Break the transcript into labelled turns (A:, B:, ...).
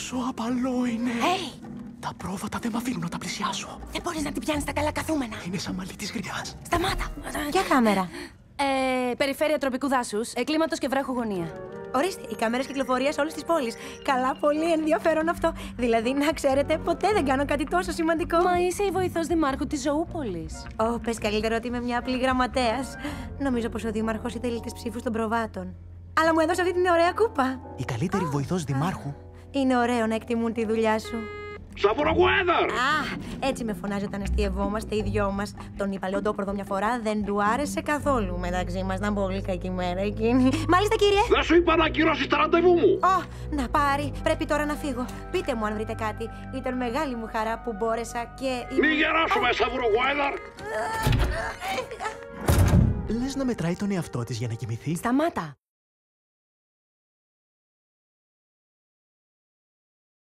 A: Πόσο απαλό είναι.
B: Hey!
A: Τα πρόβατα δεν μ' αφήνουν να τα πλησιάσω.
B: Δεν μπορείς να την πιάνεις τα καλά καθούμενα.
A: Είναι σαν μαλλί της γριάς.
B: Σταμάτα.
C: Ποια κάμερα?
B: Περιφέρεια τροπικού δάσους, κλίματος και βράχου γωνία.
C: Ορίστε, οι κάμερες κυκλοφορίας όλης της πόλης. Καλά, πολύ ενδιαφέρον αυτό. Δηλαδή, να ξέρετε, ποτέ δεν κάνω κάτι τόσο σημαντικό.
B: Μα είσαι η βοηθός δημάρχου της Ζωούπολης.
C: Πες καλύτερα ότι είμαι μια απλή γραμματέας. Νομίζω πως ο δήμαρχος ήθελε τις ψήφους των προβάτων. Αλλά μου έδωσε αυτή την ωραία κούπα.
A: Η καλύτερη βοηθός δημάρχου.
C: Είναι ωραίο να εκτιμούν τη δουλειά σου.
D: Σαβουρογουέδαρ!
C: Έτσι με φωνάζει όταν αστειευόμαστε οι δυο μας. Τον είπα λεοντόπροδο μια φορά, δεν του άρεσε καθόλου. Μεταξύ μας ήταν πολύ κακή μέρα εκείνη. Μάλιστα, κύριε.
D: Δεν σου είπα να ακυρώσεις τα ραντεβού μου!
C: Να πάρει, πρέπει τώρα να φύγω. Πείτε μου αν βρείτε κάτι. Ήταν μεγάλη μου χαρά που μπόρεσα και.
D: Μη γεράσουμε, Σαβουρογουέδαρ!
A: Λες να μετράει τον εαυτό της για να κοιμηθεί.
B: Σταμάτα.